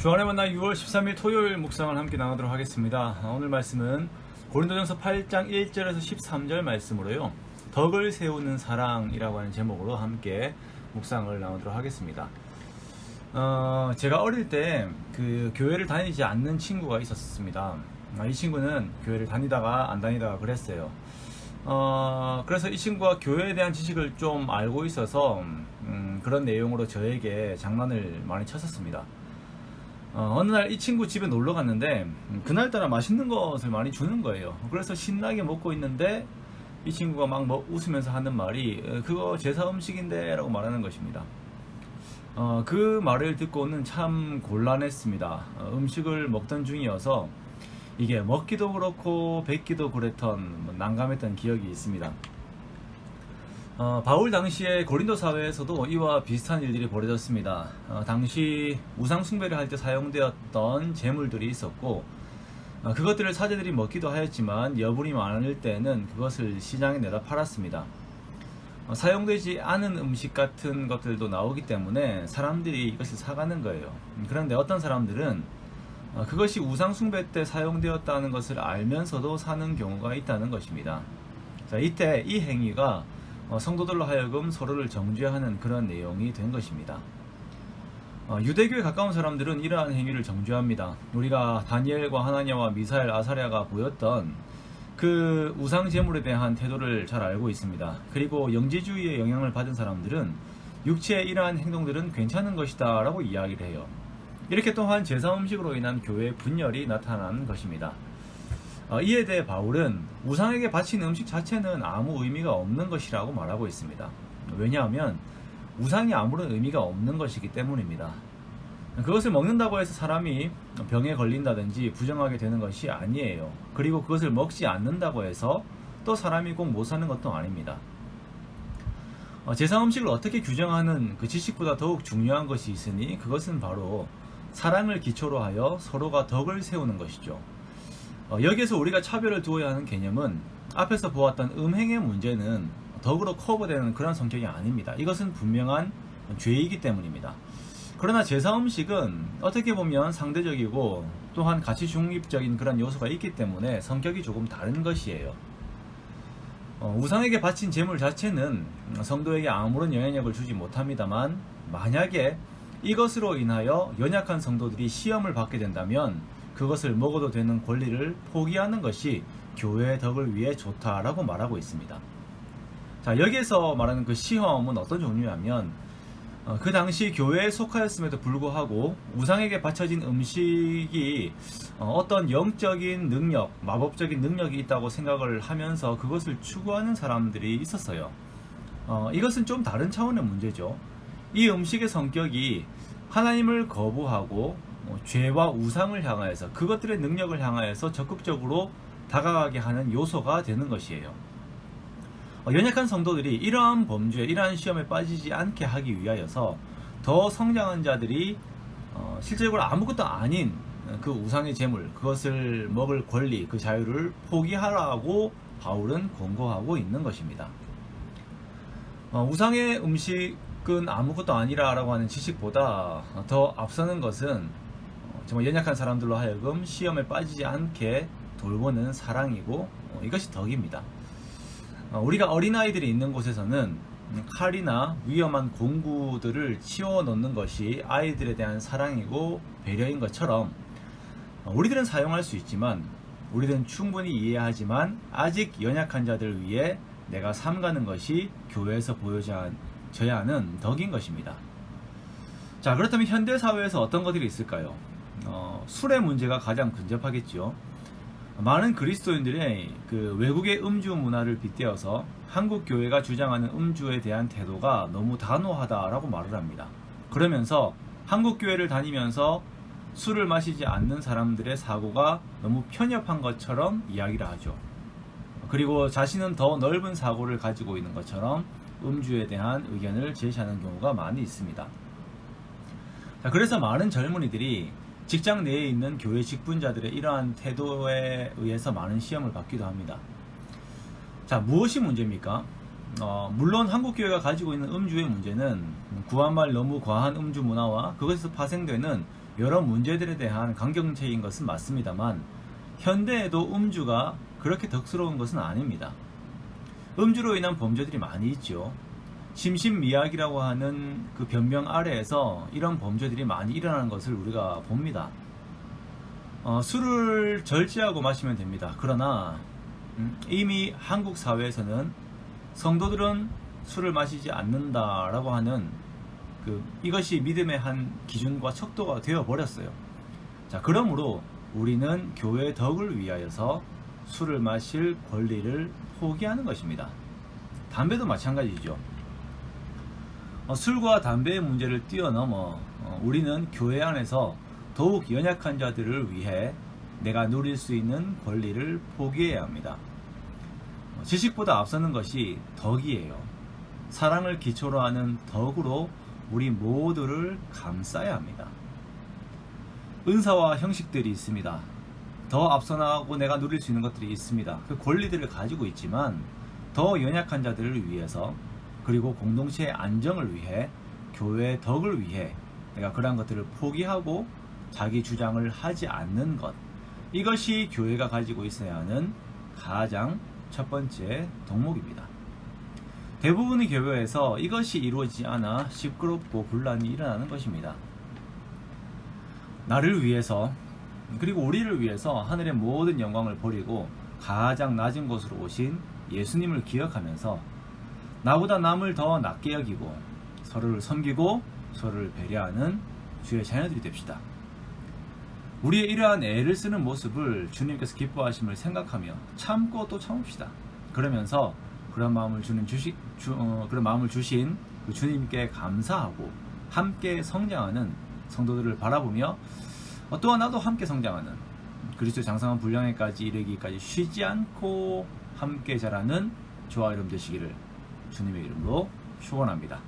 주안의 만나 6월 13일 토요일 묵상을 함께 나누도록 하겠습니다. 오늘 말씀은 고린도전서 8장 1절에서 13절 말씀으로요. 덕을 세우는 사랑이라고 하는 제목으로 함께 묵상을 나누도록 하겠습니다. 제가 어릴 때 그 교회를 다니지 않는 친구가 있었습니다. 이 친구는 교회를 다니다가 안 다니다가 그랬어요. 그래서 이 친구가 교회에 대한 지식을 좀 알고 있어서 그런 내용으로 저에게 장난을 많이 쳤었습니다. 어느 날 이 친구 집에 놀러 갔는데 그날따라 맛있는 것을 많이 주는 거예요. 그래서 신나게 먹고 있는데 이 친구가 막 웃으면서 하는 말이 그거 제사 음식인데 라고 말하는 것입니다. 그 말을 듣고는 참 곤란했습니다. 음식을 먹던 중이어서 이게 먹기도 그렇고 뱉기도 그랬던 난감했던 기억이 있습니다. 바울 당시에 고린도 사회에서도 이와 비슷한 일들이 벌어졌습니다. 당시 우상 숭배를 할 때 사용되었던 제물들이 있었고 그것들을 사제들이 먹기도 하였지만 여분이 많을 때는 그것을 시장에 내다 팔았습니다. 사용되지 않은 음식 같은 것들도 나오기 때문에 사람들이 이것을 사가는 거예요. 그런데 어떤 사람들은 그것이 우상 숭배 때 사용되었다는 것을 알면서도 사는 경우가 있다는 것입니다. 자, 이때 이 행위가 성도들로 하여금 서로를 정죄하는 그런 내용이 된 것입니다. 유대교에 가까운 사람들은 이러한 행위를 정죄합니다. 우리가 다니엘과 하나냐와 미사엘, 아사랴가 보였던 그 우상 제물에 대한 태도를 잘 알고 있습니다. 그리고 영지주의의 영향을 받은 사람들은 육체의 이러한 행동들은 괜찮은 것이다 라고 이야기를 해요. 이렇게 또한 제사 음식으로 인한 교회의 분열이 나타난 것입니다. 이에 대해 바울은 우상에게 바친 음식 자체는 아무 의미가 없는 것이라고 말하고 있습니다. 왜냐하면 우상이 아무런 의미가 없는 것이기 때문입니다. 그것을 먹는다고 해서 사람이 병에 걸린다든지 부정하게 되는 것이 아니에요. 그리고 그것을 먹지 않는다고 해서 또 사람이 꼭 못 사는 것도 아닙니다. 제사 음식을 어떻게 규정하는 그 지식보다 더욱 중요한 것이 있으니 그것은 바로 사랑을 기초로 하여 서로가 덕을 세우는 것이죠. 여기에서 우리가 차별을 두어야 하는 개념은 앞에서 보았던 음행의 문제는 덕으로 커버되는 그런 성격이 아닙니다. 이것은 분명한 죄이기 때문입니다. 그러나 제사 음식은 어떻게 보면 상대적이고 또한 가치 중립적인 그런 요소가 있기 때문에 성격이 조금 다른 것이에요. 우상에게 바친 제물 자체는 성도에게 아무런 영향력을 주지 못합니다만 만약에 이것으로 인하여 연약한 성도들이 시험을 받게 된다면 그것을 먹어도 되는 권리를 포기하는 것이 교회의 덕을 위해 좋다라고 말하고 있습니다. 자, 여기에서 말하는 그 시험은 어떤 종류냐면 그 당시 교회에 속하였음에도 불구하고 우상에게 바쳐진 음식이 어떤 영적인 능력, 마법적인 능력이 있다고 생각을 하면서 그것을 추구하는 사람들이 있었어요. 이것은 좀 다른 차원의 문제죠. 이 음식의 성격이 하나님을 거부하고 죄와 우상을 향하여서 그것들의 능력을 향하여서 적극적으로 다가가게 하는 요소가 되는 것이에요. 연약한 성도들이 이러한 범죄, 이러한 시험에 빠지지 않게 하기 위하여서 더 성장한 자들이 실제적으로 아무것도 아닌 그 우상의 제물, 그것을 먹을 권리, 그 자유를 포기하라고 바울은 권고하고 있는 것입니다. 우상의 음식은 아무것도 아니라라고 하는 지식보다 더 앞서는 것은 정말 연약한 사람들로 하여금 시험에 빠지지 않게 돌보는 사랑이고 이것이 덕입니다. 우리가 어린아이들이 있는 곳에서는 칼이나 위험한 공구들을 치워놓는 것이 아이들에 대한 사랑이고 배려인 것처럼 우리들은 사용할 수 있지만 우리들은 충분히 이해하지만 아직 연약한 자들을 위해 내가 삼가는 것이 교회에서 보여져야 하는 덕인 것입니다. 자, 그렇다면 현대사회에서 어떤 것들이 있을까요? 술의 문제가 가장 근접하겠죠. 많은 그리스도인들의 그 외국의 음주 문화를 빗대어서 한국 교회가 주장하는 음주에 대한 태도가 너무 단호하다라고 말을 합니다. 그러면서 한국 교회를 다니면서 술을 마시지 않는 사람들의 사고가 너무 편협한 것처럼 이야기를 하죠. 그리고 자신은 더 넓은 사고를 가지고 있는 것처럼 음주에 대한 의견을 제시하는 경우가 많이 있습니다. 자, 그래서 많은 젊은이들이 직장 내에 있는 교회 직분자들의 이러한 태도에 의해서 많은 시험을 받기도 합니다. 자, 무엇이 문제입니까? 물론 한국교회가 가지고 있는 음주의 문제는 구한말 너무 과한 음주 문화와 그것에서 파생되는 여러 문제들에 대한 강경책인 것은 맞습니다만 현대에도 음주가 그렇게 덕스러운 것은 아닙니다. 음주로 인한 범죄들이 많이 있죠. 심신미약이라고 하는 그 변명 아래에서 이런 범죄들이 많이 일어나는 것을 우리가 봅니다. 술을 절제하고 마시면 됩니다. 그러나 이미 한국 사회에서는 성도들은 술을 마시지 않는다라고 하는 이것이 믿음의 한 기준과 척도가 되어 버렸어요. 자, 그러므로 우리는 교회의 덕을 위하여서 술을 마실 권리를 포기하는 것입니다. 담배도 마찬가지죠. 술과 담배의 문제를 뛰어넘어 우리는 교회 안에서 더욱 연약한 자들을 위해 내가 누릴 수 있는 권리를 포기해야 합니다. 지식보다 앞서는 것이 덕이에요. 사랑을 기초로 하는 덕으로 우리 모두를 감싸야 합니다. 은사와 형식들이 있습니다. 더 앞서 나가고 내가 누릴 수 있는 것들이 있습니다. 그 권리들을 가지고 있지만 더 연약한 자들을 위해서, 그리고 공동체의 안정을 위해, 교회의 덕을 위해 내가 그러한 것들을 포기하고 자기 주장을 하지 않는 것, 이것이 교회가 가지고 있어야 하는 가장 첫 번째 덕목입니다. 대부분의 교회에서 이것이 이루어지지 않아 시끄럽고 분란이 일어나는 것입니다. 나를 위해서, 그리고 우리를 위해서 하늘의 모든 영광을 버리고 가장 낮은 곳으로 오신 예수님을 기억하면서 나보다 남을 더 낮게 여기고 서로를 섬기고 서로를 배려하는 주의 자녀들이 됩시다. 우리의 이러한 애를 쓰는 모습을 주님께서 기뻐하심을 생각하며 참고 또 참읍시다. 그러면서 그런 마음을 그런 마음을 주신 그 주님께 감사하고 함께 성장하는 성도들을 바라보며 또한 나도 함께 성장하는 그리스도 장성한 분량에까지 이르기까지 쉬지 않고 함께 자라는 저와 여러분 되시기를 주님의 이름으로 축원합니다.